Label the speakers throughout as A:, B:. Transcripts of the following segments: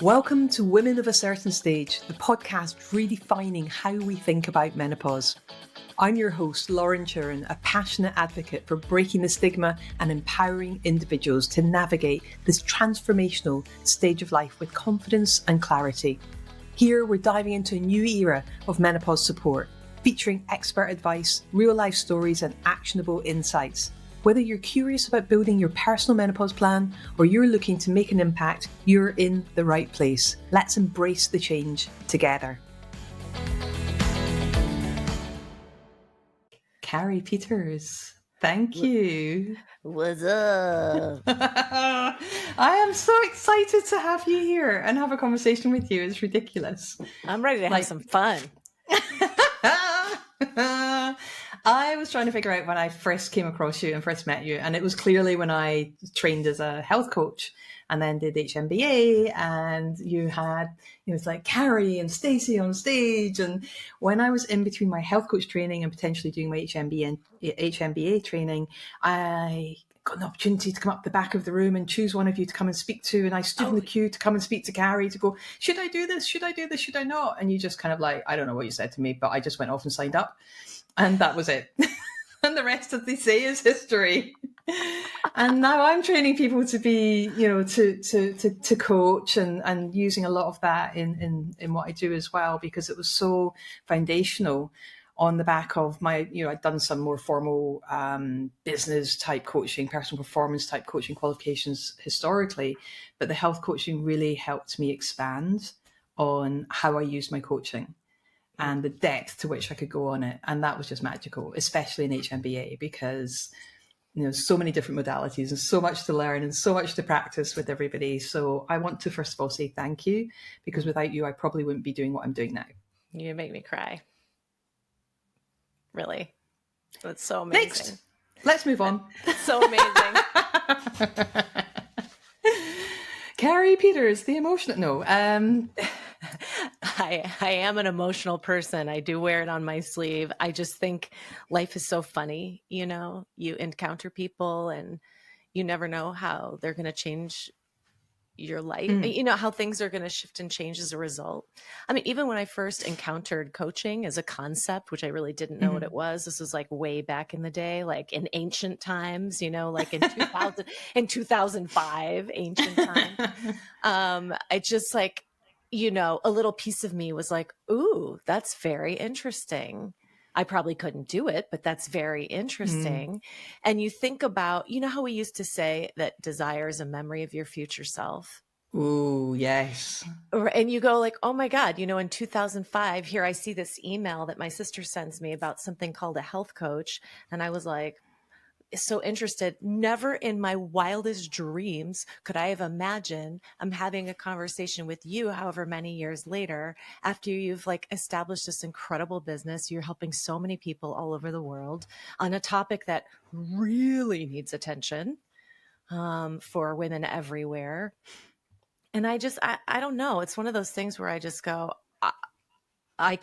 A: Welcome to Women of a Certain Stage, the podcast redefining how we think about menopause. I'm your host, Lauren Churin, a passionate advocate for breaking the stigma and empowering individuals to navigate this transformational stage of life with confidence and clarity. Here, we're diving into a new era of menopause support, featuring expert advice, real-life stories, and actionable insights. Whether you're curious about building your personal menopause plan or you're looking to make an impact, you're in the right place. Let's embrace the change together. Carey Peters, thank you.
B: What's up?
A: I am so excited to have you here and have a conversation with you. It's ridiculous.
B: I'm ready to have some fun.
A: I was trying to figure out when I first came across you and first met you, and it was clearly when I trained as a health coach and then did HMBA, and you had, it was like Carey and Stacy on stage. And when I was in between my health coach training and potentially doing my HMBA training, I got an opportunity to come up the back of the room and choose one of you to come and speak to. And I stood in the queue to come and speak to Carey to go, should I do this? Should I do this? Should I not? And you just kind of like, I don't know what you said to me, but I just went off and signed up. And that was it. And the rest, as they say, is history. And now I'm training people to be, to coach and using a lot of that in what I do as well, because it was so foundational on the back of my, I'd done some more formal business type coaching, personal performance type coaching qualifications historically, but the health coaching really helped me expand on how I use my coaching and the depth to which I could go on it. And that was just magical, especially in HMBA, because, so many different modalities and so much to learn and so much to practice with everybody. So I want to, first of all, say thank you, because without you, I probably wouldn't be doing what I'm doing now.
B: You make me cry. Really. That's so amazing.
A: Next, let's move on.
B: So amazing.
A: Carey Peters, the emotional, no.
B: I am an emotional person. I do wear it on my sleeve. I just think life is so funny. You encounter people and you never know how they're going to change your life. How things are going to shift and change as a result. I mean, even when I first encountered coaching as a concept, which I really didn't know what it was, this was like way back in the day, like in ancient times, like in 2000, in 2005, ancient times. I just like, a little piece of me was like, ooh, that's very interesting. I probably couldn't do it, but that's very interesting. And you think about, how we used to say that desire is a memory of your future self.
A: Ooh, yes.
B: And you go like, oh my God, in 2005, here I see this email that my sister sends me about something called a health coach. And I was like, so interested. Never in my wildest dreams could I have imagined I'm having a conversation with you, however many years later, after you've like established this incredible business. You're helping so many people all over the world on a topic that really needs attention for women everywhere. And I don't know. It's one of those things where I just go, I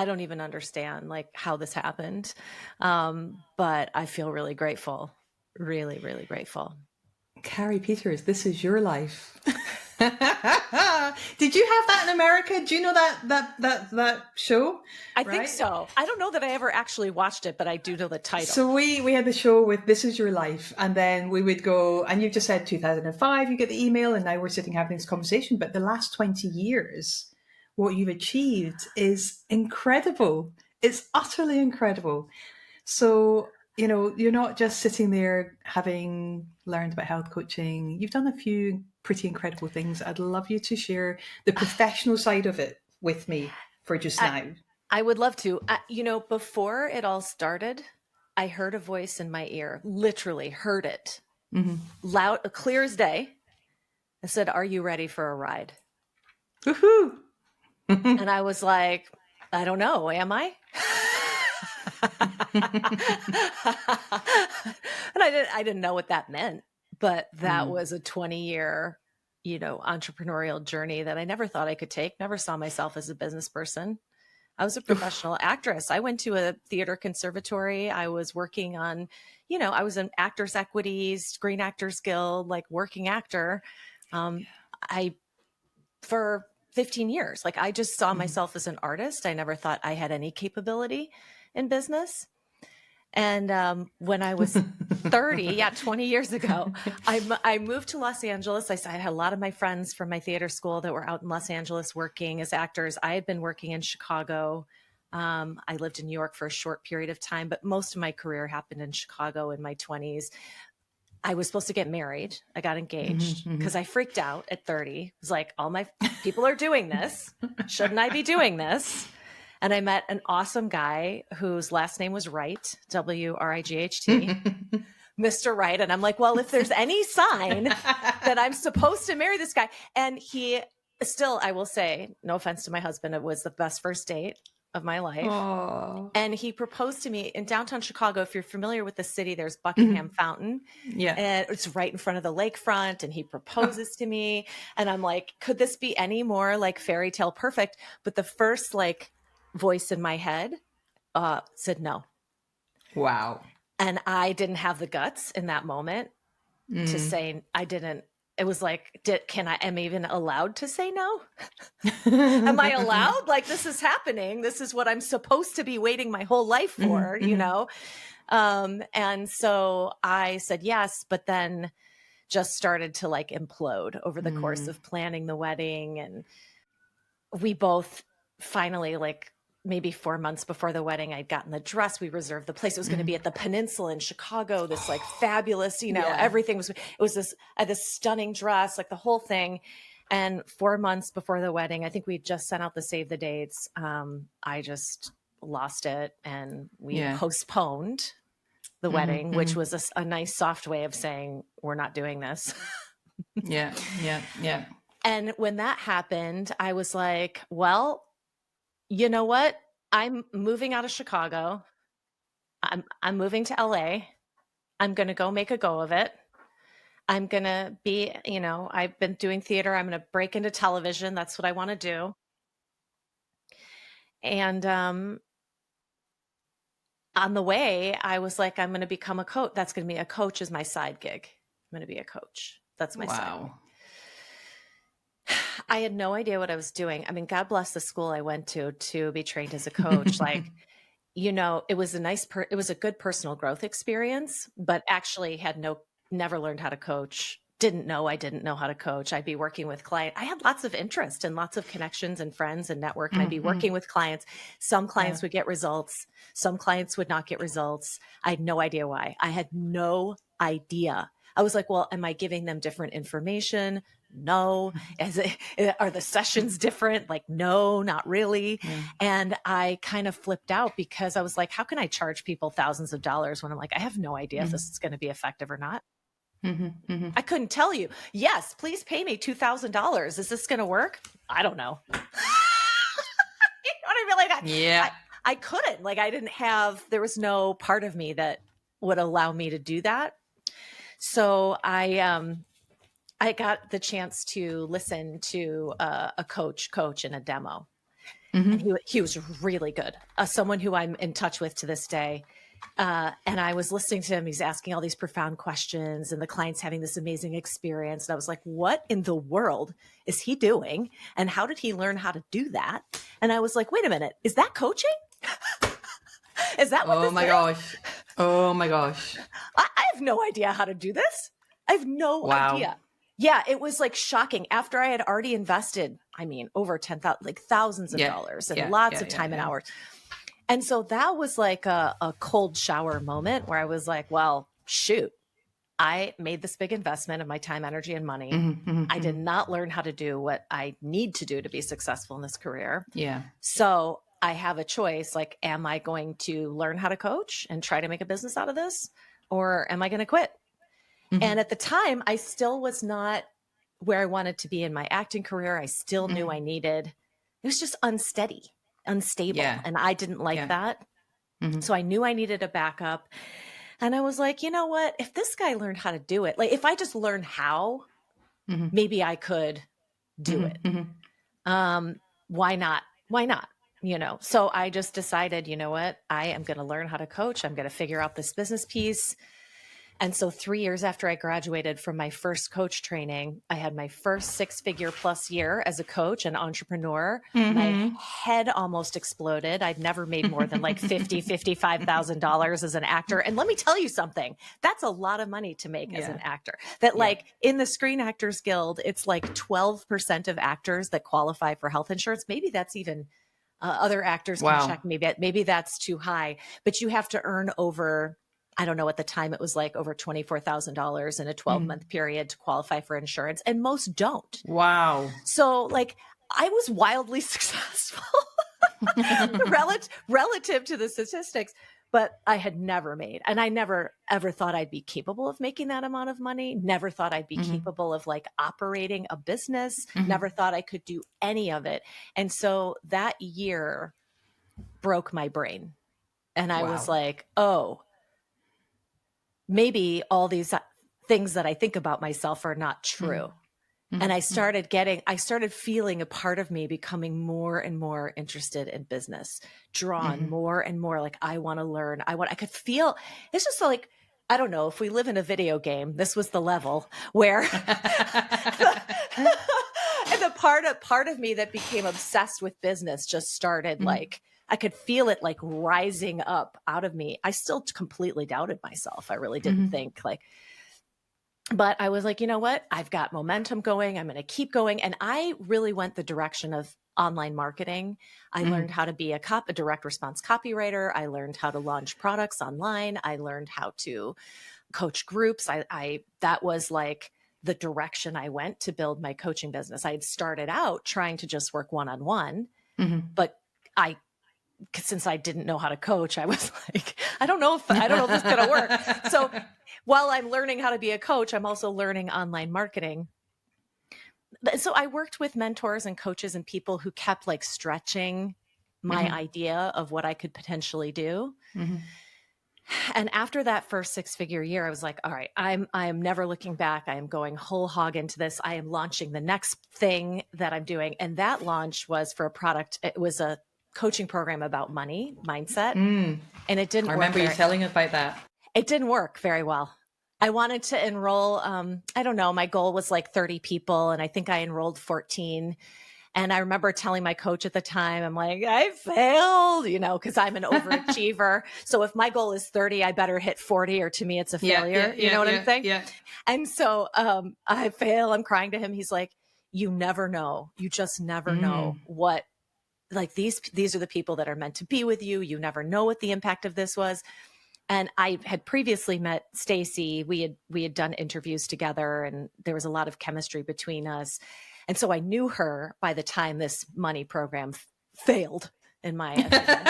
B: don't even understand like how this happened. But I feel really grateful, really, really grateful.
A: Carey Peters, this is your life. Did you have that in America? Do you know that show?
B: I think so. I don't know that I ever actually watched it, but I do know the title.
A: So we had the show with This Is Your Life, and then we would go, and you just said 2005, you get the email, and now we're sitting having this conversation. But the last 20 years, what you've achieved is incredible. It's utterly incredible. So, you're not just sitting there having learned about health coaching. You've done a few pretty incredible things. I'd love you to share the professional side of it with me for just now.
B: I would love to. Before it all started, I heard a voice in my ear, literally heard it, loud, clear as day. I said, "Are you ready for a ride?"
A: Woohoo!
B: And I was like, I don't know. Am I? And I didn't know what that meant, but that was a 20-year, entrepreneurial journey that I never thought I could take. Never saw myself as a business person. I was a professional actress. I went to a theater conservatory. I was working on, I was an Actors Equity, Screen Actors Guild, like working actor. I for 15 years, like I just saw myself as an artist. I never thought I had any capability in business. And when I was 30, 20 years ago, I moved to Los Angeles. I had a lot of my friends from my theater school that were out in Los Angeles working as actors. I had been working in Chicago. I lived in New York for a short period of time, but most of my career happened in Chicago in my 20s. I was supposed to get married. I got engaged because I freaked out at 30. It was like, all my people are doing this. Shouldn't I be doing this? And I met an awesome guy whose last name was Wright, Wright, Mr. Wright. And I'm like, well, if there's any sign that I'm supposed to marry this guy. And he still, I will say, no offense to my husband, it was the best first date of my life.
A: Oh.
B: And he proposed to me in downtown Chicago. If you're familiar with the city, there's Buckingham Fountain.
A: Yeah.
B: And it's right in front of the lakefront. And he proposes to me. And I'm like, could this be any more like fairy tale perfect? But the first like voice in my head said no.
A: Wow.
B: And I didn't have the guts in that moment to say I didn't. It was like, am I even allowed to say no? Am I allowed? Like, this is happening. This is what I'm supposed to be waiting my whole life for, you know? And so I said yes, but then just started to like implode over the course of planning the wedding. And we both finally, like maybe 4 months before the wedding, I'd gotten the dress. We reserved the place. It was going to be at the Peninsula in Chicago. This like fabulous, you know, everything was, it was this stunning dress, like the whole thing. And 4 months before the wedding, I think we just sent out the save the dates. I just lost it and we postponed the wedding, which was a nice soft way of saying, we're not doing this.
A: Yeah.
B: And when that happened, I was like, well, you know what? I'm moving out of Chicago. I'm moving to LA. I'm going to go make a go of it. I'm going to be, you know, I've been doing theater. I'm going to break into television. That's what I want to do. And on the way, I was like, I'm going to become a coach. That's going to be a coach is my side gig. I'm going to be a coach. That's my side gig. I had no idea what I was doing. I mean, God bless the school I went to be trained as a coach. Like, you know, it was it was a good personal growth experience, but actually never learned how to coach. Didn't know how to coach. I'd be working with clients. I had lots of interest and lots of connections and friends and network. And I'd be working with clients. Some clients would get results. Some clients would not get results. I had no idea why. I had no idea. I was like, well, am I giving them different information? No. Are the sessions different? Like, no, not really. And I kind of flipped out because I was like, how can I charge people thousands of dollars when I'm like, I have no idea if this is going to be effective or not. I couldn't tell you. Yes, please pay me $2,000. Is this going to work? I don't know. You know what I mean? Like,
A: yeah.
B: I couldn't. Like, there was no part of me that would allow me to do that. So I got the chance to listen to a coach in a demo. And he was really good. Someone who I'm in touch with to this day. And I was listening to him. He's asking all these profound questions and the client's having this amazing experience. And I was like, what in the world is he doing? And how did he learn how to do that? And I was like, wait a minute, is that coaching? Is that what this is?
A: Gosh. Oh my gosh.
B: I have no idea how to do this. I have no idea. Yeah, it was like shocking after I had already invested, I mean, over 10,000, like thousands of dollars and lots of time and hours. And so that was like a cold shower moment where I was like, well, shoot, I made this big investment of my time, energy, and money. I did not learn how to do what I need to do to be successful in this career.
A: Yeah.
B: So I have a choice. Like, am I going to learn how to coach and try to make a business out of this? Or am I going to quit? And at the time, I still was not where I wanted to be in my acting career. I still knew I needed, it was just unsteady, unstable.
A: Yeah.
B: And I didn't like that. So I knew I needed a backup. And I was like, you know what? If this guy learned how to do it, like if I just learned how, maybe I could do it. Why not? Why not? You know, so I just decided, you know what? I am going to learn how to coach. I'm going to figure out this business piece. And so 3 years after I graduated from my first coach training, I had my first 6-figure plus year as a coach and entrepreneur. My head almost exploded. I'd never made more than like $55,000 as an actor. And let me tell you something, that's a lot of money to make as an actor. That like in the Screen Actors Guild, it's like 12% of actors that qualify for health insurance. Maybe that's even other actors can check. Maybe that's too high, but you have to earn over, I don't know, at the time it was like over $24,000 in a 12-month period to qualify for insurance. And most don't.
A: Wow.
B: So like I was wildly successful relative to the statistics, but I had never made, and I never ever thought I'd be capable of making that amount of money. Never thought I'd be capable of like operating a business. Never thought I could do any of it. And so that year broke my brain. And I was like, oh, maybe all these things that I think about myself are not true. And I started feeling a part of me becoming more and more interested in business, drawn more and more like I want to learn. I could feel, it's just like, I don't know, if we live in a video game, this was the level where the part of me that became obsessed with business just started like, I could feel it like rising up out of me. I still completely doubted myself. I really didn't think like, but I was like, you know what? I've got momentum going. I'm going to keep going. And I really went the direction of online marketing. I learned how to be a direct response copywriter. I learned how to launch products online. I learned how to coach groups. That was like the direction I went to build my coaching business. I had started out trying to just work one-on-one, but since I didn't know how to coach, I was like, I don't know if this is going to work. So while I'm learning how to be a coach, I'm also learning online marketing. So I worked with mentors and coaches and people who kept like stretching my idea of what I could potentially do. And after that first 6-figure year, I was like, all right, I am never looking back. I am going whole hog into this. I am launching the next thing that I'm doing. And that launch was for a product. It was a coaching program about money, mindset. And it didn't work.
A: I remember you telling about that.
B: It didn't work very well. I wanted to enroll, I don't know, my goal was like 30 people. And I think I enrolled 14. And I remember telling my coach at the time, I'm like, I failed, because I'm an overachiever. So if my goal is 30, I better hit 40, or to me, it's a failure. You know what I'm saying?
A: Yeah.
B: And so I fail. I'm crying to him. He's like, you never know. You just never know what, like these are the people that are meant to be with you. You never know what the impact of this was. And I had previously met Stacy. We had done interviews together, and there was a lot of chemistry between us. And so I knew her by the time this money program failed, in my opinion.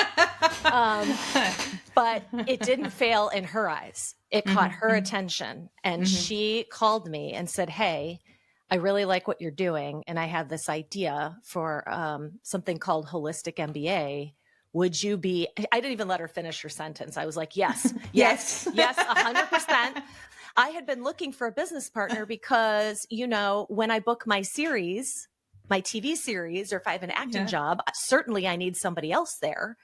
B: But it didn't fail in her eyes. It caught her attention. And she called me and said, hey, I really like what you're doing. And I have this idea for something called Holistic MBA. Would you be, I didn't even let her finish her sentence. I was like, yes, 100%. I had been looking for a business partner because, when I book my series, my TV series, or if I have an acting job, certainly I need somebody else there,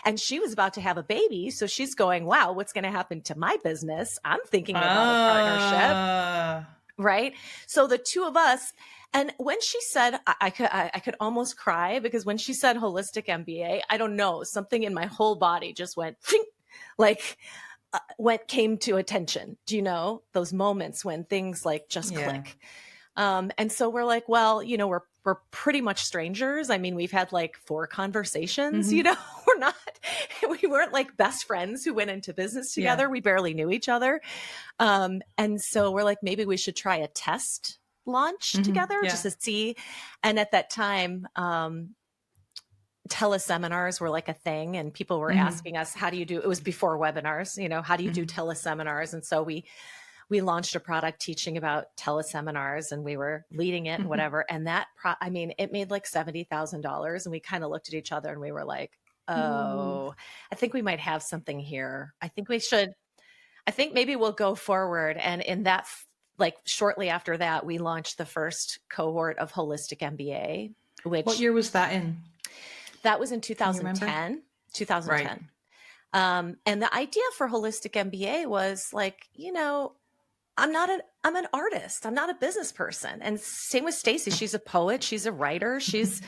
B: and she was about to have a baby. So she's going, wow, what's going to happen to my business? I'm thinking about a partnership. Right. So the two of us, and when she said, I could almost cry, because when she said Holistic MBA, I don't know, something in my whole body just went like came to attention. Do you know those moments when things like just click? And so we're like, well, we're pretty much strangers. I mean, we've had like 4 conversations, we weren't like best friends who went into business together. Yeah. We barely knew each other. And so we're like, maybe we should try a test launch together just to see. And at that time, teleseminars were like a thing, and people were asking us, how do you do, it was before webinars, how do you do teleseminars? And so we launched a product teaching about teleseminars, and we were leading it and whatever. And that, it made like $70,000. And we kind of looked at each other and we were like, oh, I think we might have something here. I think maybe we'll go forward. And in that, like shortly after that, we launched the first cohort of Holistic MBA. What
A: year was that in?
B: That was in 2010. 2010. And the idea for Holistic MBA was like, I'm an artist. I'm not a business person. And same with Stacy. She's a poet. She's a writer. She's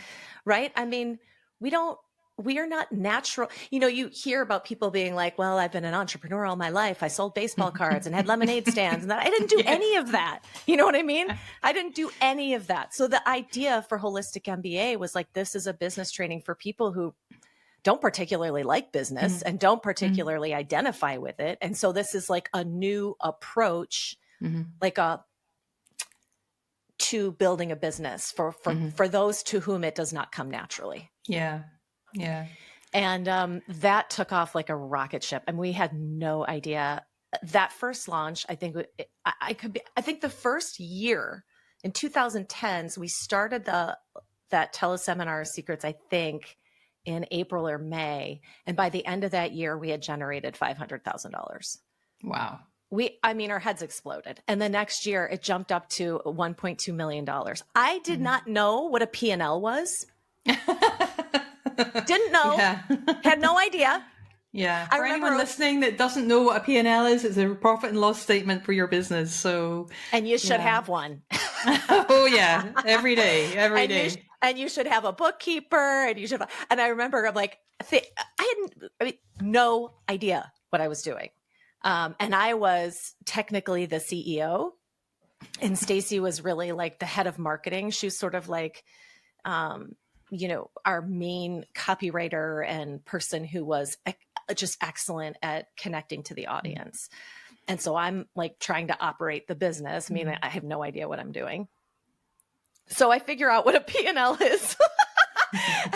B: right. I mean, we are not natural. You hear about people being like, well, I've been an entrepreneur all my life. I sold baseball cards and had lemonade stands and that. I didn't do any of that. You know what I mean? I didn't do any of that. So the idea for Holistic MBA was like, this is a business training for people who don't particularly like business and don't particularly identify with it. And so this is like a new approach, to building a business for those to whom it does not come naturally.
A: Yeah. Yeah.
B: And that took off like a rocket ship. And we had no idea. That first launch, I think the first year in 2010s, we started that teleseminar Secrets, I think, in April or May. And by the end of that year, we had generated $500,000.
A: Wow.
B: Our heads exploded. And the next year it jumped up to $1.2 million. I did not know what a P&L was. Didn't know, had no idea.
A: Yeah. For anyone listening that doesn't know what a P&L is, it's a profit and loss statement for your business. So,
B: and you should have one.
A: Oh yeah. Every day.
B: And you should have a bookkeeper and I remember I'm like, I had no idea what I was doing. And I was technically the CEO and Stacy was really like the head of marketing. She was sort of like, our main copywriter and person who was just excellent at connecting to the audience. And so I'm like trying to operate the business. I mean, I have no idea what I'm doing. So I figure out what a P&L is.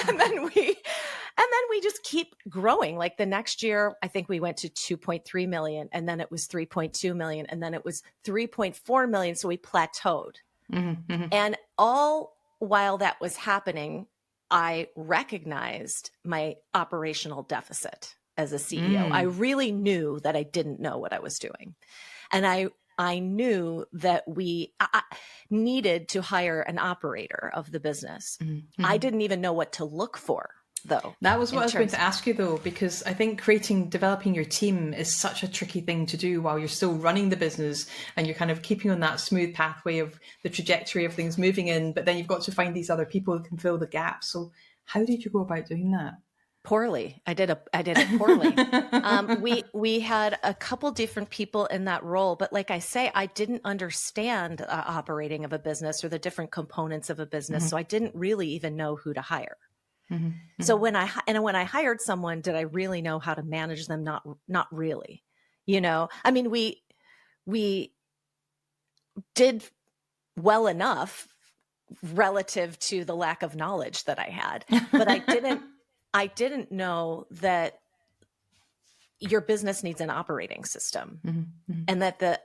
B: and then we just keep growing. Like the next year, I think we went to 2.3 million and then it was 3.2 million and then it was 3.4 million. So we plateaued. And all while that was happening, I recognized my operational deficit as a CEO. I really knew that I didn't know what I was doing. And I knew that I needed to hire an operator of the business. I didn't even know what to look for, though.
A: That was what I was going to ask you, though, because I think developing your team is such a tricky thing to do while you're still running the business and you're kind of keeping on that smooth pathway of the trajectory of things moving in, but then you've got to find these other people who can fill the gaps. So how did you go about doing that?
B: Poorly. I did it poorly. We had a couple different people in that role, but like I say, I didn't understand operating of a business or the different components of a business. So I didn't really even know who to hire. So when I hired someone, did I really know how to manage them? Not really. I mean, we did well enough relative to the lack of knowledge that I had, but I didn't know that your business needs an operating system and that the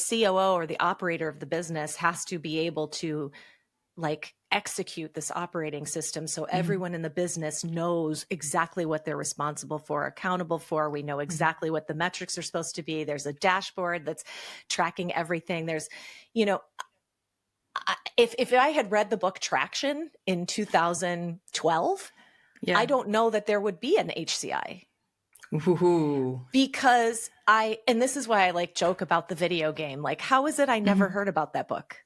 B: COO or the operator of the business has to be able to like execute this operating system. So everyone in the business knows exactly what they're responsible for, accountable for. We know exactly what the metrics are supposed to be. There's a dashboard that's tracking everything. There's, if I had read the book Traction in 2012, I don't know that there would be an HCI.
A: Ooh.
B: Because and this is why I like joke about the video game. Like, how is it I never heard about that book?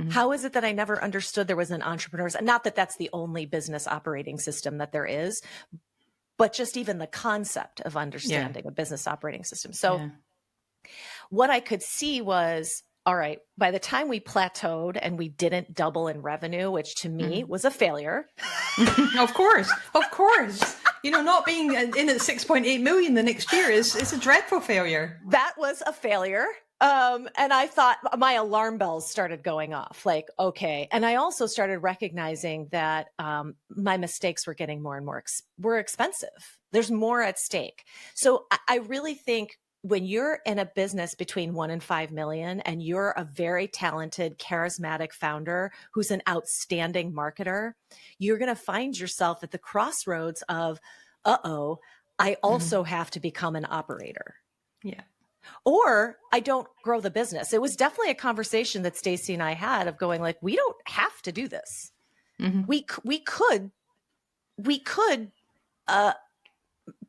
B: How is it that I never understood there was an entrepreneur's, not that that's the only business operating system that there is, but just even the concept of understanding a business operating system. So what I could see was, all right, by the time we plateaued and we didn't double in revenue, which to me was a failure.
A: Of course. Not being in at 6.8 million the next year is a dreadful failure.
B: That was a failure. And I thought my alarm bells started going off like, okay. And I also started recognizing that my mistakes were getting more and more expensive. There's more at stake. So I really think when you're in a business between 1 and 5 million and you're a very talented, charismatic founder who's an outstanding marketer, you're going to find yourself at the crossroads of, I also have to become an operator.
A: Yeah.
B: Or I don't grow the business. It was definitely a conversation that Stacy and I had of going like, we don't have to do this. We could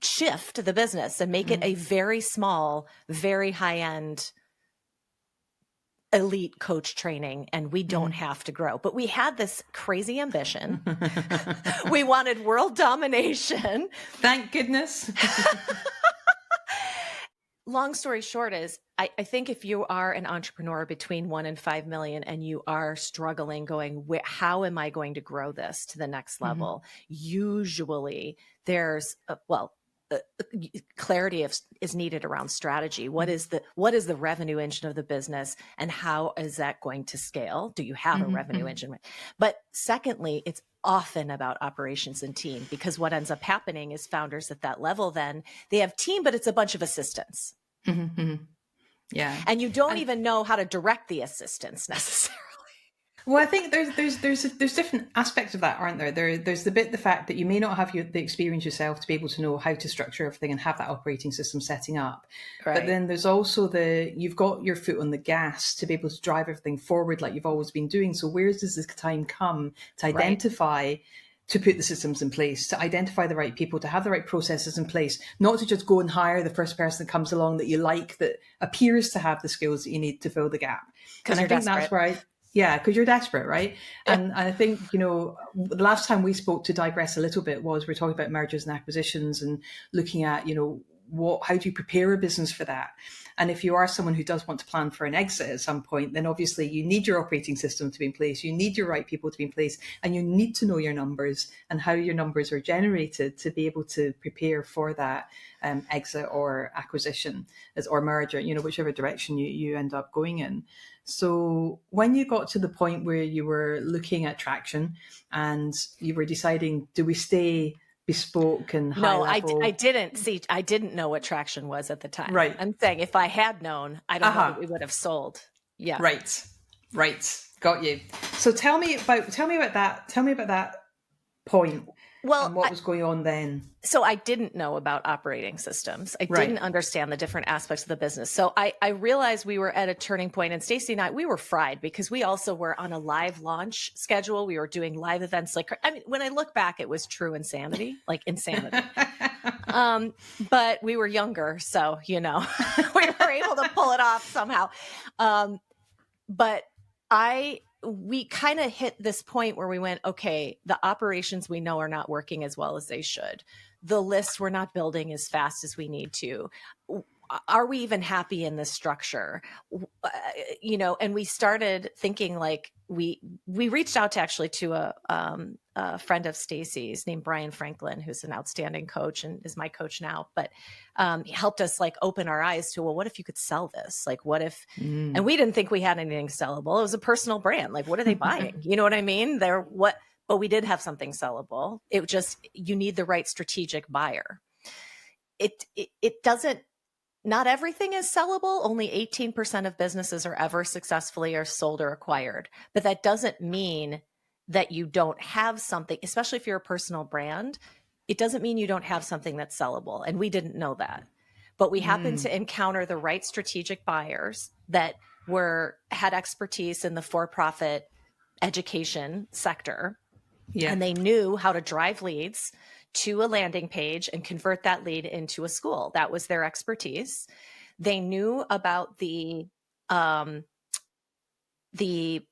B: shift the business and make it a very small, very high-end elite coach training, and we don't have to grow. But we had this crazy ambition. We wanted world domination.
A: Thank goodness.
B: Long story short is, I think if you are an entrepreneur between 1 and 5 million and you are struggling going, how am I going to grow this to the next level? Usually there's, clarity is needed around strategy. What is the revenue engine of the business, and how is that going to scale? Do you have a revenue engine? But secondly, it's often about operations and team, because what ends up happening is founders at that level, then they have team, but it's a bunch of assistants.
A: Yeah.
B: And you don't even know how to direct the assistants necessarily.
A: Well, I think there's different aspects of that, aren't there? There's the fact that you may not have the experience yourself to be able to know how to structure everything and have that operating system setting up. Right. But then there's also you've got your foot on the gas to be able to drive everything forward like you've always been doing. So where does this time come to identify, to put the systems in place, to identify the right people, to have the right processes in place, not to just go and hire the first person that comes along that you like, that appears to have the skills that you need to fill the gap.
B: Because I think that's where
A: because you're desperate, right? And I think, the last time we spoke, to digress a little bit, was we're talking about mergers and acquisitions and looking at, how do you prepare a business for that? And if you are someone who does want to plan for an exit at some point, then obviously you need your operating system to be in place. You need your right people to be in place, and you need to know your numbers and how your numbers are generated to be able to prepare for that exit or acquisition or merger, whichever direction you end up going in. So when you got to the point where you were looking at traction and you were deciding, do we stay bespoke and high level?
B: I didn't know what traction was at the time.
A: Right.
B: I'm saying if I had known, I don't know that we would have sold. Yeah.
A: Right. Got you. So tell me about that. Tell me about that point.
B: Well,
A: and what was going on then?
B: So I didn't know about operating systems. I didn't understand the different aspects of the business. So I realized we were at a turning point, and Stacy and I, we were fried because we also were on a live launch schedule. We were doing live events. When I look back, it was true insanity, like insanity. But we were younger, so, we were able to pull it off somehow. But we kind of hit this point where we went, okay, the operations we know are not working as well as they should. The lists we're not building as fast as we need to. Are we even happy in this structure? And we started thinking we reached out to a friend of Stacy's named Brian Franklin, who's an outstanding coach and is my coach now, but he helped us open our eyes to, well, what if you could sell this? What if, and we didn't think we had anything sellable. It was a personal brand. What are they buying? You know what I mean? But we did have something sellable. It just, you need the right strategic buyer. It doesn't, not everything is sellable. Only 18% of businesses are ever successfully or sold or acquired. But that doesn't mean that you don't have something, especially if you're a personal brand. It doesn't mean you don't have something that's sellable. And we didn't know that. But we happened to encounter the right strategic buyers that had expertise in the for-profit education sector. Yeah. And they knew how to drive leads to a landing page and convert that lead into a school. That was their expertise. They knew about the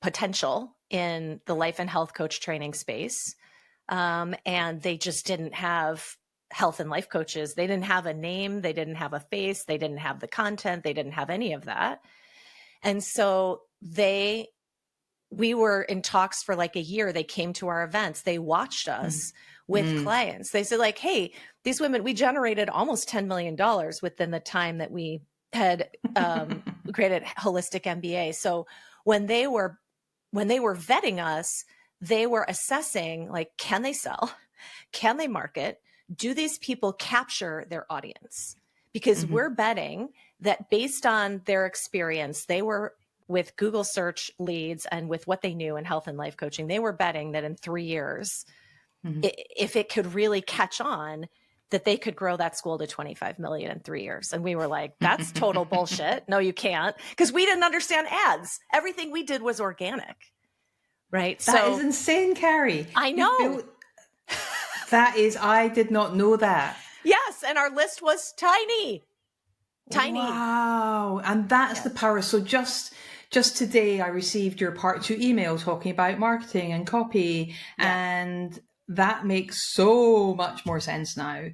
B: potential in the life and health coach training space. And they just didn't have health and life coaches. They didn't have a name. They didn't have a face. They didn't have the content. They didn't have any of that. And so we were in talks for a year. They came to our events. They watched us with clients. They said hey, these women, we generated almost $10 million within the time that we had created Holistic MBA. So when they were vetting us, they were assessing can they sell? Can they market? Do these people capture their audience? Because we're betting that based on their experience, they were with Google search leads and with what they knew in health and life coaching, they were betting that in 3 years, if it could really catch on, that they could grow that school to 25 million in 3 years. And we were like, that's total bullshit. No, you can't. Because we didn't understand ads. Everything we did was organic. Right.
A: That is insane, Carey.
B: I know.
A: I did not know that.
B: Yes. And our list was tiny.
A: Wow. And that's the power. So just today I received your part 2 email talking about marketing and copy, and that makes so much more sense now.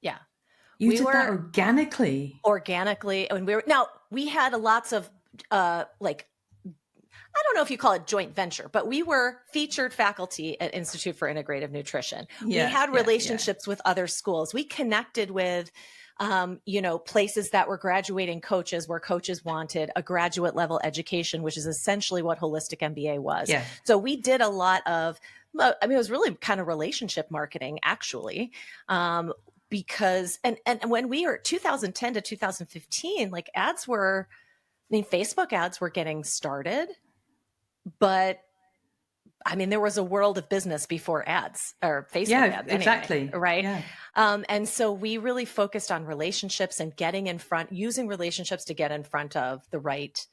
B: Yeah.
A: You did that organically.
B: And we had lots of I don't know if you call it joint venture, but we were featured faculty at Institute for Integrative Nutrition. We had relationships with other schools. We connected with, places that were graduating coaches, where coaches wanted a graduate level education, which is essentially what Holistic MBA was. Yeah. So we did a lot of, it was really kind of relationship marketing, actually. Because, and when we were 2010 to 2015, like Facebook ads were getting started. But there was a world of business before ads or Facebook ads. Anyway,
A: exactly.
B: Right. Yeah. And so we really focused on relationships and using relationships to get in front of the right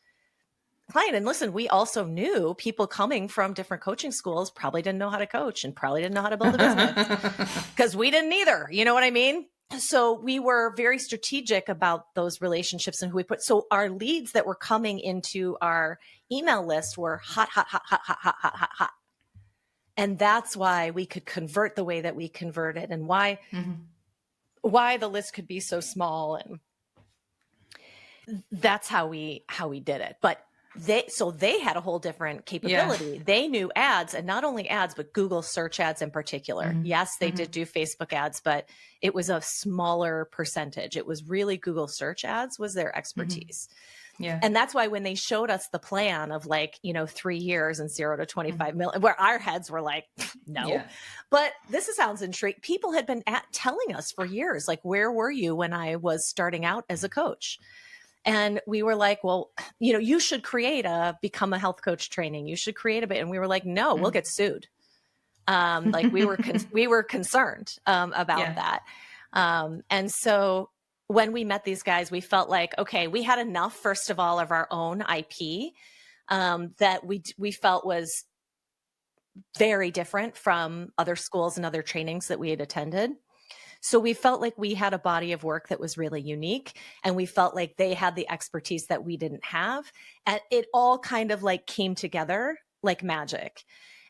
B: client. And listen, we also knew people coming from different coaching schools probably didn't know how to coach and probably didn't know how to build a business, because we didn't either. You know what I mean? So we were very strategic about those relationships and who we put. So our leads that were coming into our email list were hot. And that's why we could convert the way that we converted, and why the list could be so small. And that's how we did it. But they had a whole different capability. Yeah. They knew ads, and not only ads, but Google search ads in particular. Yes, they did do Facebook ads, but it was a smaller percentage. It was really Google search ads was their expertise. Yeah. And that's why when they showed us the plan of 3 years and 0 to 25 million, where our heads were like, no. Yeah. But this sounds intriguing. People had been telling us for years, where were you when I was starting out as a coach? And we were like, well, you should create become a health coach training. You should create a bit. And we were like, no, we'll get sued. We were concerned about that. And so when we met these guys, we felt like, okay, we had enough, first of all, of our own IP that we felt was very different from other schools and other trainings that we had attended. So we felt like we had a body of work that was really unique, and we felt like they had the expertise that we didn't have. And it all kind of came together like magic.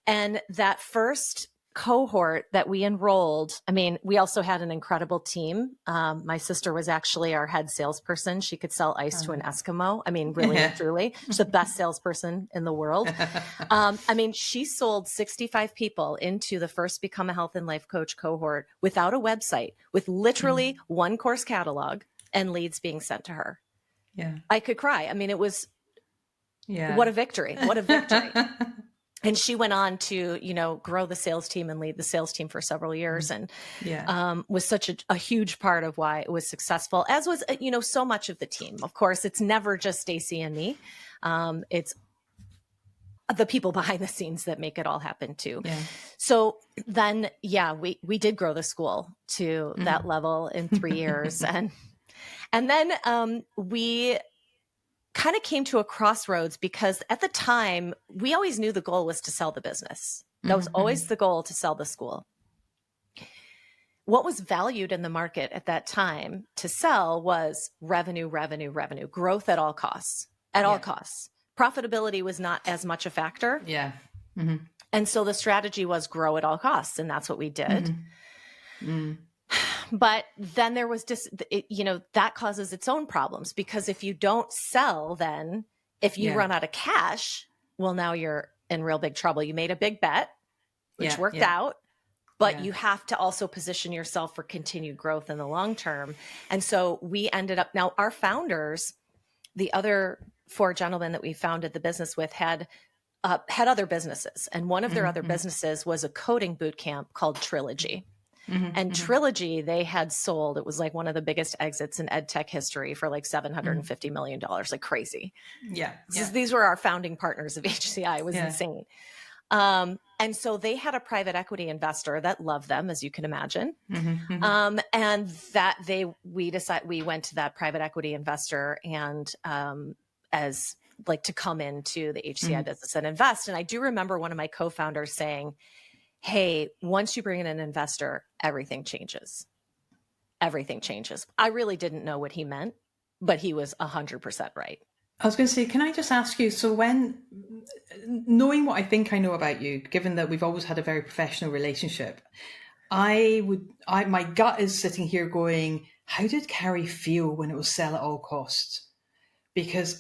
B: And that first cohort that we enrolled, we also had an incredible team. My sister was actually our head salesperson. She could sell ice to an Eskimo. Really and truly, she's the best salesperson in the world. She sold 65 people into the first Become a Health and Life Coach cohort without a website, with literally one course catalog and leads being sent to her. Yeah, I could cry. It was, what a victory. What a victory. And she went on to, grow the sales team and lead the sales team for several years, and was such a huge part of why it was successful, as was, so much of the team. Of course, it's never just Stacy and me. It's the people behind the scenes that make it all happen too. Yeah. So then, we did grow the school to that level in 3 years. And then we kind of came to a crossroads, because at the time we always knew the goal was to sell the business. That was always the goal, to sell the school. What was valued in the market at that time to sell was revenue, growth at all costs, all costs. Profitability was not as much a factor. Yeah. And so the strategy was grow at all costs. And that's what we did. But then there was that causes its own problems, because if you don't sell, then if you run out of cash, well, now you're in real big trouble. You made a big bet, which worked out, but you have to also position yourself for continued growth in the long term. And so we ended up, now our founders, the other 4 gentlemen that we founded the business with, had other businesses. And one of their other businesses was a coding boot camp called Trilogy. And Trilogy, they had sold, it was one of the biggest exits in ed tech history for $750 million, crazy. Yeah. These were our founding partners of HCI. It was insane. And so they had a private equity investor that loved them, as you can imagine. And that we went to that private equity investor and to come into the HCI business and invest. And I do remember one of my co-founders saying, hey, once you bring in an investor, everything changes. everything changes. I really didn't know what he meant, but he was 100% right.
A: I was going to say, can I just ask you, so knowing what I think I know about you, given that we've always had a very professional relationship, my gut is sitting here going, how did Carey feel when it was sell at all costs? Because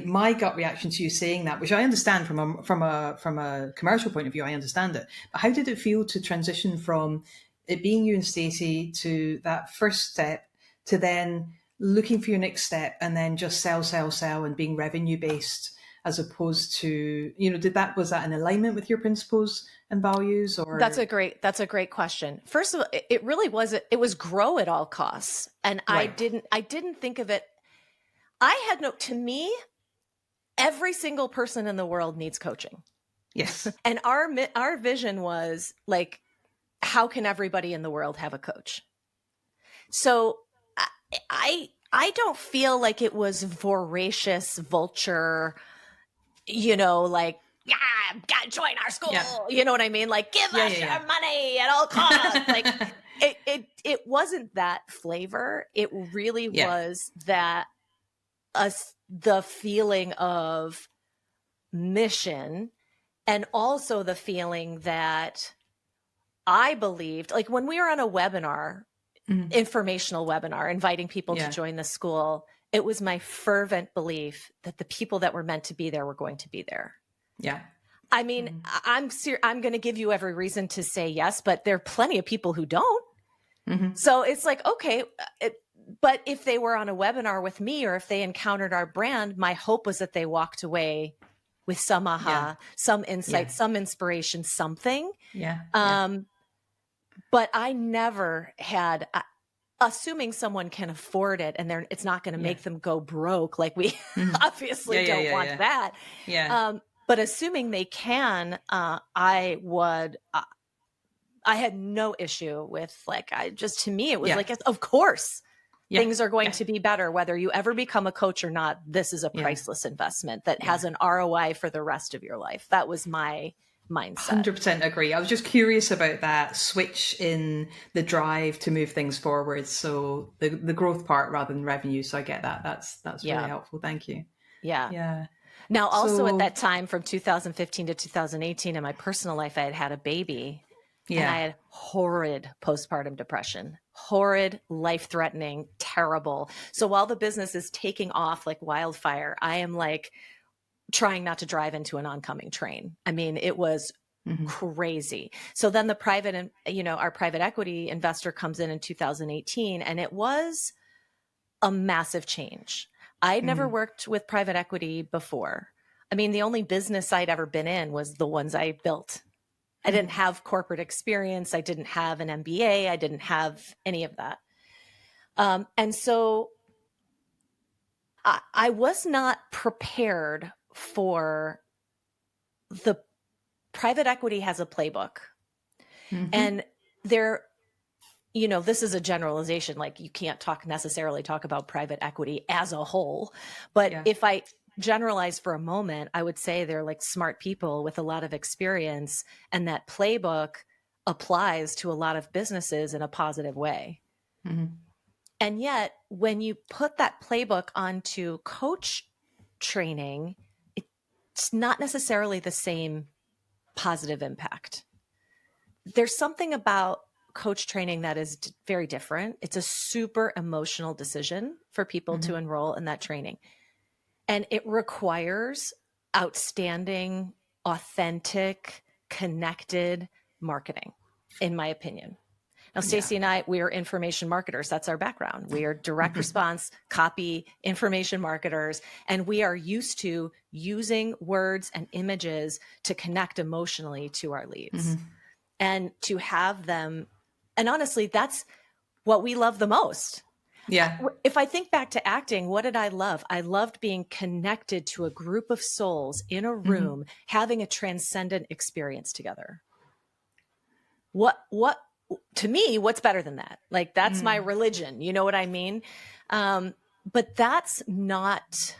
A: my gut reaction to you saying that, which I understand from a commercial point of view, I understand it. But how did it feel to transition from it being you and Stacy to that first step to then looking for your next step and then just sell and being revenue based as opposed to, was that in alignment with your principles and values? Or
B: that's a great question. First of all, it really wasn't, it was grow at all costs. And right. I didn't think of it. To me, every single person in the world needs coaching.
A: Yes.
B: And our vision was like, how can everybody in the world have a coach? So I don't feel like it was voracious vulture, like, yeah, gotta join our school. Yeah. You know what I mean? Like, give us your money at all costs. Like it wasn't that flavor. It really was that the feeling of mission, and also the feeling that I believed, like when we were on a webinar, informational webinar, inviting people to join the school, it was my fervent belief that the people that were meant to be there were going to be there.
A: Yeah.
B: I mean, I'm going to give you every reason to say yes, but there are plenty of people who don't. So it's like, okay, but if they were on a webinar with me, or if they encountered our brand, my hope was that they walked away with some aha, some insight, some inspiration, something. But I never had, assuming someone can afford it and it's not going to make them go broke. Like we obviously don't want that. But assuming they can, I had no issue with to me, it was like, of course. Things are going to be better, whether you ever become a coach or not. This is a priceless investment that has an ROI for the rest of your life. That was my mindset.
A: 100% agree. I was just curious about that switch in the drive to move things forward. So the growth part rather than revenue. So I get that. That's really helpful. Thank you.
B: Yeah. Now, also at that time, from 2015 to 2018, in my personal life, I had a baby. And I had horrid postpartum depression, horrid, life-threatening, terrible. So while the business is taking off like wildfire, I am like trying not to drive into an oncoming train. I mean, it was crazy. So then our private equity investor comes in 2018, and it was a massive change. I'd never worked with private equity before. I mean, the only business I'd ever been in was the ones I built. I didn't have corporate experience. I didn't have an MBA. I didn't have any of that. And so I was not prepared for the private equity has a playbook. And this is a generalization. Like you can't necessarily talk about private equity as a whole. But if I generalize for a moment, I would say they're like smart people with a lot of experience, and that playbook applies to a lot of businesses in a positive way. And yet when you put that playbook onto coach training, it's not necessarily the same positive impact. There's something about coach training that is very different. It's a super emotional decision for people to enroll in that training. And it requires outstanding, authentic, connected marketing, in my opinion. Now, Stacy and I, we are information marketers. That's our background. We are direct response, copy, information marketers, and we are used to using words and images to connect emotionally to our leads and to have them. And honestly, that's what we love the most.
A: Yeah.
B: If I think back to acting, what did I love? I loved being connected to a group of souls in a room, having a transcendent experience together. What to me, what's better than that? Like that's my religion. You know what I mean? But that's not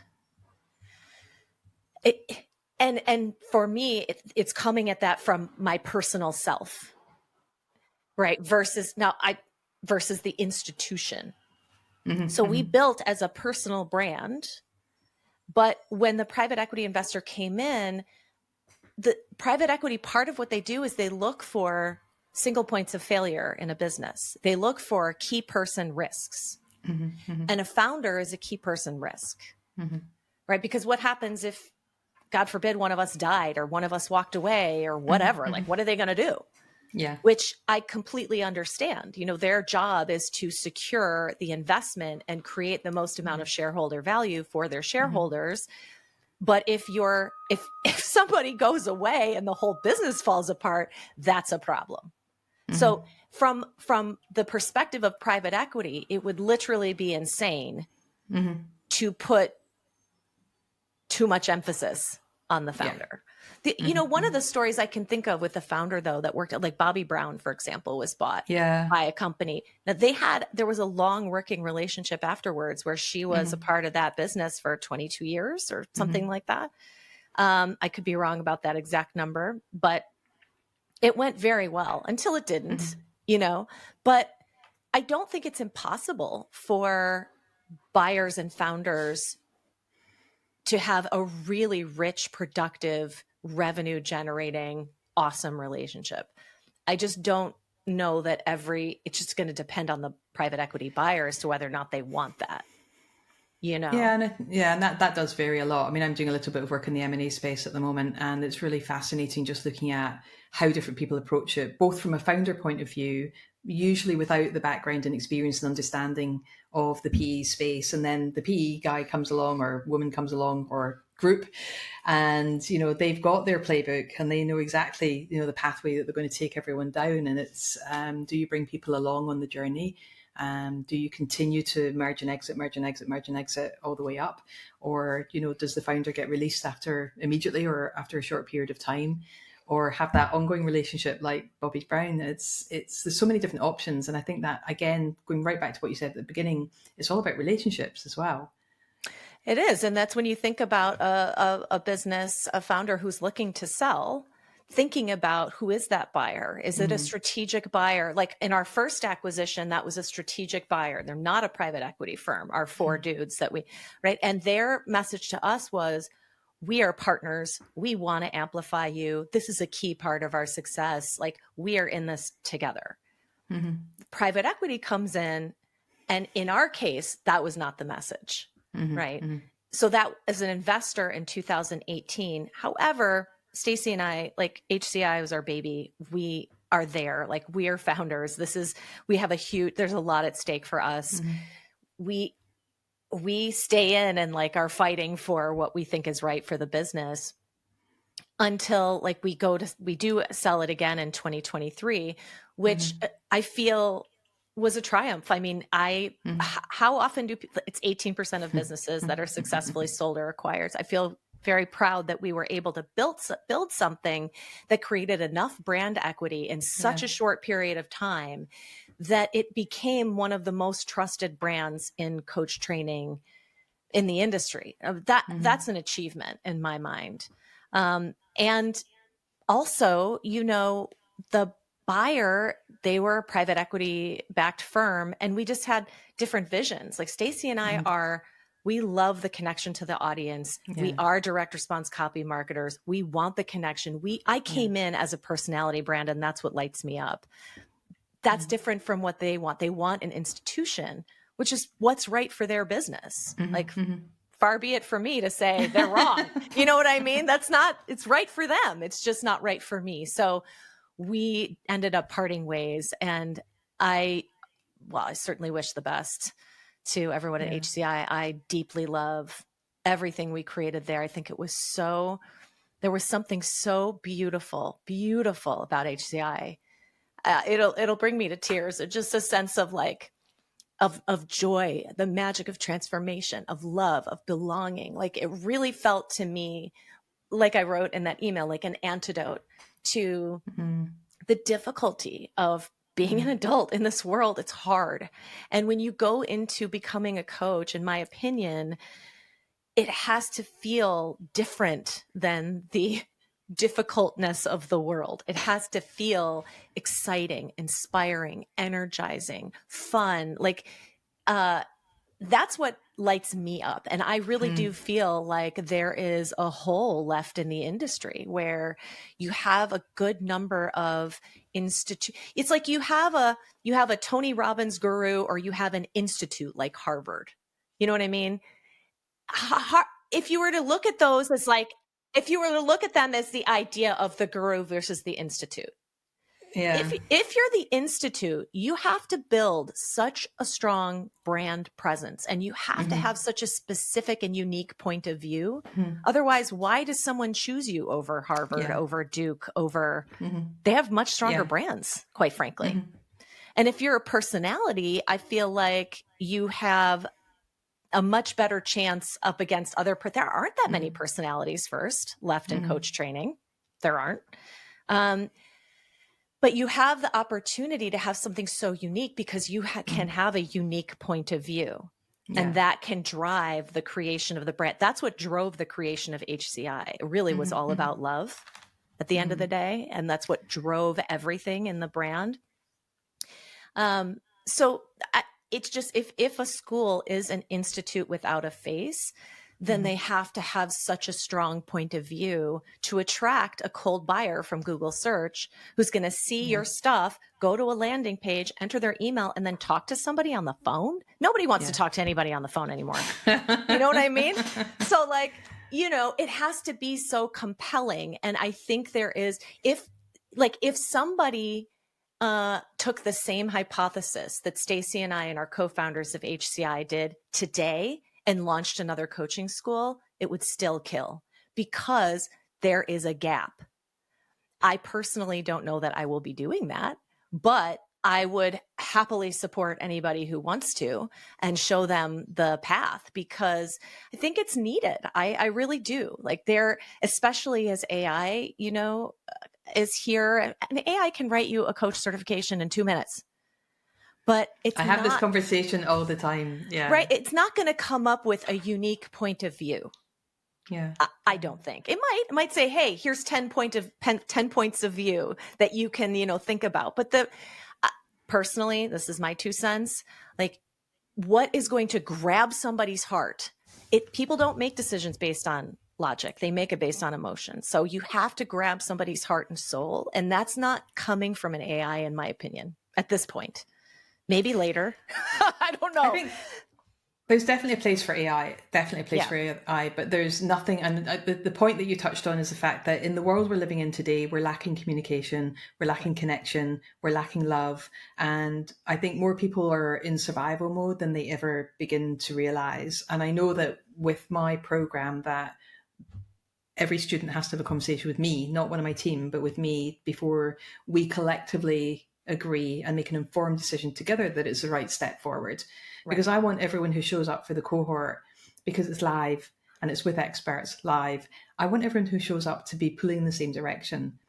B: it. And for me, it's coming at that from my personal self, right? Versus now versus the institution.
A: Mm-hmm.
B: So we
A: Mm-hmm.
B: built as a personal brand, but when the private equity investor came in, the private equity, part of what they do is they look for single points of failure in a business. They look for key person risks.
A: Mm-hmm. Mm-hmm.
B: And a founder is a key person risk,
A: Mm-hmm.
B: right? Because what happens if, God forbid, one of us died or one of us walked away or whatever?
A: Mm-hmm.
B: Like, what are they going to do?
A: Yeah.
B: Which I completely understand. You know, their job is to secure the investment and create the most amount of shareholder value for their shareholders. But if somebody goes away and the whole business falls apart, that's a problem.
A: Mm-hmm.
B: So from the perspective of private equity, it would literally be insane
A: Mm-hmm.
B: to put too much emphasis on the
A: Yeah.
B: founder. One of the stories I can think of with the founder, though, that worked, like Bobby Brown, for example, was bought
A: Yeah.
B: by a company. Now there was a long working relationship afterwards where she was a part of that business for 22 years or something like that. I could be wrong about that exact number, but it went very well until it didn't, but I don't think it's impossible for buyers and founders to have a really rich, productive, revenue generating, awesome relationship. I just don't know that it's just going to depend on the private equity buyer as to whether or not they want that,
A: Yeah, and that does vary a lot. I mean, I'm doing a little bit of work in the M&A space at the moment, and it's really fascinating just looking at how different people approach it, both from a founder point of view, usually without the background and experience and understanding of the PE space, and then the PE guy comes along or woman comes along or group, and they've got their playbook and they know exactly the pathway that they're going to take everyone down, and it's do you bring people along on the journey? Do you continue to merge and exit all the way up? Or, does the founder get released immediately or after a short period of time? Or have that ongoing relationship like Bobby Brown? There's so many different options. And I think that, again, going right back to what you said at the beginning, it's all about relationships as well.
B: It is. And that's when you think about a business, a founder who's looking to sell, thinking about who is that buyer? Is it a strategic buyer? Like in our first acquisition, that was a strategic buyer. They're not a private equity firm, our four dudes right? And their message to us was, we are partners. We want to amplify you. This is a key part of our success. Like, we are in this together.
A: Mm-hmm.
B: Private equity comes in, and in our case, that was not the message, right?
A: Mm-hmm.
B: So that, as an investor in 2018, however, Stacy and I, like, HCI was our baby. We are there. Like, we are founders. there's a lot at stake for us. We stay in and like are fighting for what we think is right for the business until like we do sell it again in 2023, which I feel was a triumph. I mean, how often it's 18% of businesses that are successfully sold or acquired. I feel very proud that we were able to build something that created enough brand equity in such a short period of time that it became one of the most trusted brands in coach training in the industry. That's an achievement in my mind. And also, the buyer, they were a private equity backed firm, and we just had different visions. Like, Stacy and I we love the connection to the audience. Yeah. We are direct response copy marketers. We want the connection. I came in as a personality brand, and that's what lights me up. That's different from what they want. They want an institution, which is what's right for their business. Like, far be it for me to say they're wrong. You know what I mean? It's right for them. It's just not right for me. So we ended up parting ways, and I certainly wish the best to everyone at HCI. I deeply love everything we created there. I think there was something so beautiful about HCI. It'll bring me to tears. Just a sense of like, of joy, the magic of transformation, of love, of belonging. Like, it really felt to me, like I wrote in that email, like an antidote to the difficulty of being an adult in this world. It's hard. And when you go into becoming a coach, in my opinion, it has to feel different than the difficultness of the world. It has to feel exciting, inspiring, energizing, fun. Like, that's what lights me up. And I really do feel like there is a hole left in the industry where you have a good number of it's like you have a Tony Robbins guru, or you have an institute like Harvard. You know what I mean? If you were to look at those as like, if you were to look at them as the idea of the guru versus the institute,
A: Yeah.
B: if you're the institute, you have to build such a strong brand presence, and you have to have such a specific and unique point of view. Otherwise, why does someone choose you over Harvard, over Duke, over, they have much stronger brands, quite frankly. And if you're a personality, I feel like you have a much better chance up against there aren't that many personalities first left in coach training. There aren't. But you have the opportunity to have something so unique because you can have a unique point of view. Yeah. And that can drive the creation of the brand. That's what drove the creation of HCI. It really was all about love at the end of the day. And that's what drove everything in the brand. It's just, if a school is an institute without a face, then they have to have such a strong point of view to attract a cold buyer from Google search who's going to see your stuff, go to a landing page, enter their email, and then talk to somebody on the phone. Nobody wants to talk to anybody on the phone anymore. You know what I mean? So like, it has to be so compelling. And I think there is, if somebody took the same hypothesis that Stacy and I and our co-founders of HCI did today and launched another coaching school, it would still kill because there is a gap. I personally don't know that I will be doing that, but I would happily support anybody who wants to and show them the path because I think it's needed. I really do. Like especially as AI, is here, and AI can write you a coach certification in 2 minutes. But I
A: have this conversation all the time. Yeah.
B: Right. It's not going to come up with a unique point of view.
A: Yeah.
B: I don't think. It might say, hey, here's 10 points of view that you can, think about. But personally, this is my 2 cents. Like, what is going to grab somebody's heart? People don't make decisions based on logic. They make it based on emotion. So you have to grab somebody's heart and soul. And that's not coming from an AI, in my opinion, at this point. Maybe later. I don't know.
A: I think there's definitely a place for AI, for AI, but there's nothing. And the point that you touched on is the fact that in the world we're living in today, we're lacking communication, we're lacking connection, we're lacking love. And I think more people are in survival mode than they ever begin to realize. And I know that with my program that every student has to have a conversation with me, not one of my team, but with me before we collectively agree and make an informed decision together that it's the right step forward. Right. Because I want everyone who shows up for the cohort, because it's live and it's with experts live, I want everyone who shows up to be pulling in the same direction.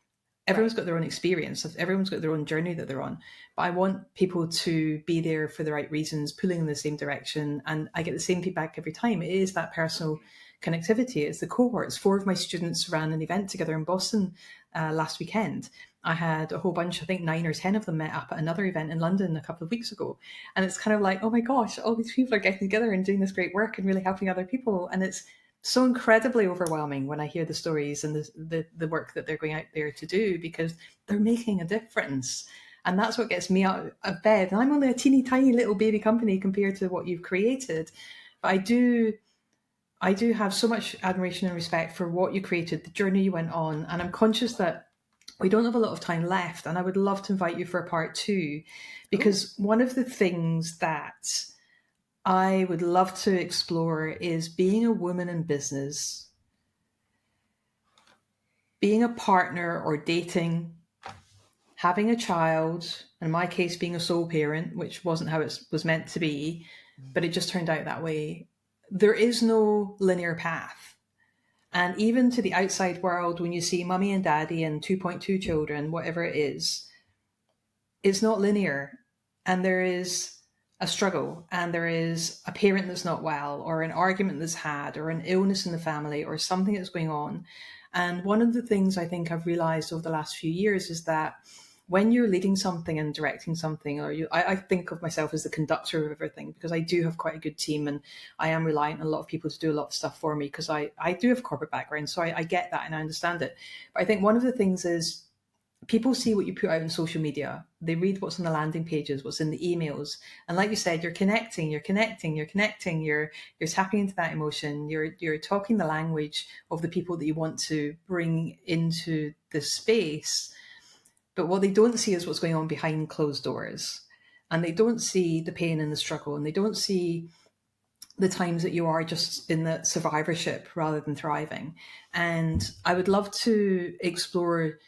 A: Everyone's got their own experience, everyone's got their own journey that they're on, but I want people to be there for the right reasons, pulling in the same direction. And I get the same feedback every time. It is that personal connectivity. It's the cohorts. 4 of my students ran an event together in Boston last weekend. I had a whole bunch, I think 9 or 10 of them met up at another event in London a couple of weeks ago. And it's kind of like, oh my gosh, all these people are getting together and doing this great work and really helping other people. And it's so incredibly overwhelming when I hear the stories and the work that they're going out there to do, because they're making a difference. And that's what gets me out of bed. And I'm only a teeny tiny little baby company compared to what you've created. But I do have so much admiration and respect for what you created, the journey you went on. And I'm conscious that we don't have a lot of time left. And I would love to invite you for a part 2, because one of the things that I would love to explore is being a woman in business, being a partner or dating, having a child, in my case, being a sole parent, which wasn't how it was meant to be, but it just turned out that way. There is no linear path. And even to the outside world, when you see mummy and daddy and 2.2 children, whatever it is, it's not linear. And there is a struggle, and there is a parent that's not well, or an argument that's had, or an illness in the family, or something that's going on. And one of the things I think I've realized over the last few years is that when you're leading something and directing something, or I think of myself as the conductor of everything, because I do have quite a good team and I am reliant on a lot of people to do a lot of stuff for me, because I do have a corporate background. So I get that and I understand it. But I think one of the things is people see what you put out on social media. They read what's on the landing pages, what's in the emails. And like you said, you're connecting, you're tapping into that emotion. You're talking the language of the people that you want to bring into this space. But what they don't see is what's going on behind closed doors. And they don't see the pain and the struggle. And they don't see the times that you are just in the survivorship rather than thriving. And I would love to explore,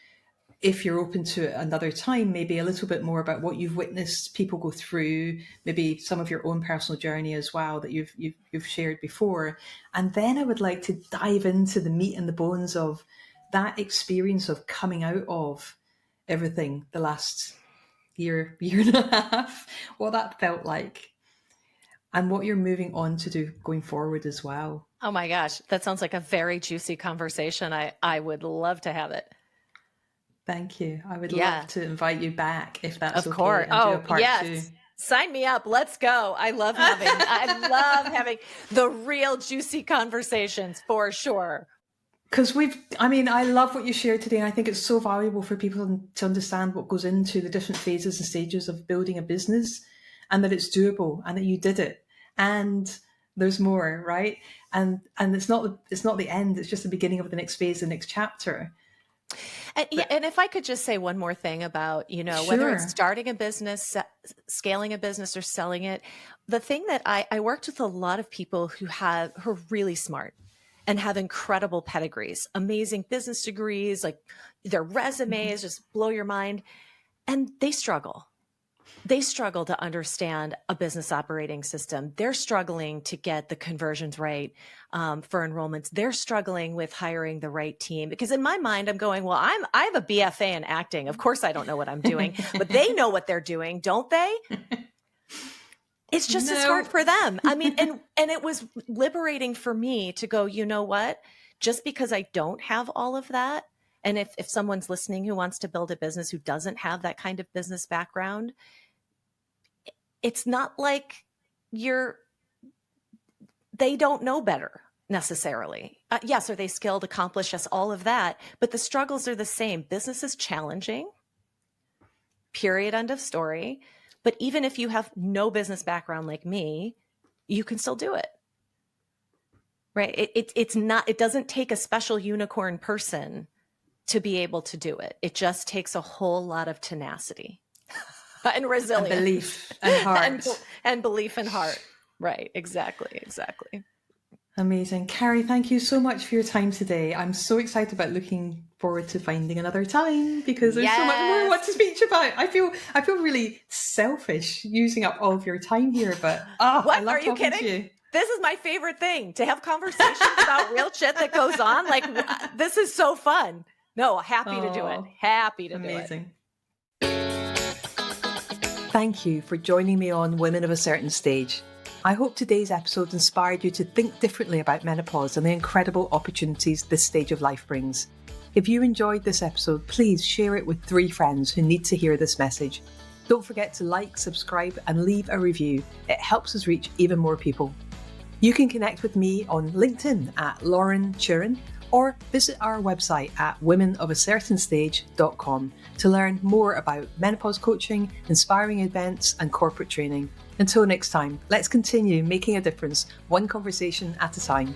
A: if you're open to it another time, maybe a little bit more about what you've witnessed people go through, maybe some of your own personal journey as well that you've shared before. And then I would like to dive into the meat and the bones of that experience of coming out of everything the last year and a half, what that felt like, and what you're moving on to do going forward as well.
B: Oh my gosh, that sounds like a very juicy conversation. I would love to have it.
A: Thank you. I would love to invite you back if that's okay.
B: Of course.
A: And do a part two.
B: Sign me up. Let's go. I love having the real juicy conversations for sure.
A: Because I love what you shared today. And I think it's so valuable for people to understand what goes into the different phases and stages of building a business, and that it's doable and that you did it. And there's more, right? And it's not the end. It's just the beginning of the next phase, the next chapter.
B: And if I could just say one more thing about,
A: Sure.
B: whether it's starting a business, scaling a business, or selling it, the thing that I worked with a lot of people who are really smart and have incredible pedigrees, amazing business degrees, like their resumes just blow your mind. And they struggle. They struggle to understand a business operating system. They're struggling to get the conversions right for enrollments. They're struggling with hiring the right team. Because in my mind, I'm going, well, I have a BFA in acting. Of course, I don't know what I'm doing, but they know what they're doing, don't they? It's just as hard for them. I mean, and it was liberating for me to go, you know what? Just because I don't have all of that, and if someone's listening who wants to build a business who doesn't have that kind of business background, it's not like they don't know better necessarily. Yes, are they skilled, accomplished? Yes, all of that. But the struggles are the same. Business is challenging, period, end of story. But even if you have no business background like me, you can still do it. Right? It doesn't take a special unicorn person to be able to do it. It just takes a whole lot of tenacity and resilience.
A: And belief and heart.
B: and belief and heart. Right. Exactly.
A: Amazing. Carey, thank you so much for your time today. I'm so excited about looking forward to finding another time, because there's so much more I want to speak to you about. I feel really selfish using up all of your time here, but I love
B: Are you kidding?
A: To you.
B: This is my favorite thing, to have conversations about real shit that goes on. Like, this is so fun. No, happy to do it. Happy to do it.
A: Amazing. Thank you for joining me on Women of a Certain Stage. I hope today's episode inspired you to think differently about menopause and the incredible opportunities this stage of life brings. If you enjoyed this episode, please share it with 3 friends who need to hear this message. Don't forget to like, subscribe, and leave a review. It helps us reach even more people. You can connect with me on LinkedIn at Lauren Churin, or visit our website at womenofacertainstage.com to learn more about menopause coaching, inspiring events, and corporate training. Until next time, let's continue making a difference, one conversation at a time.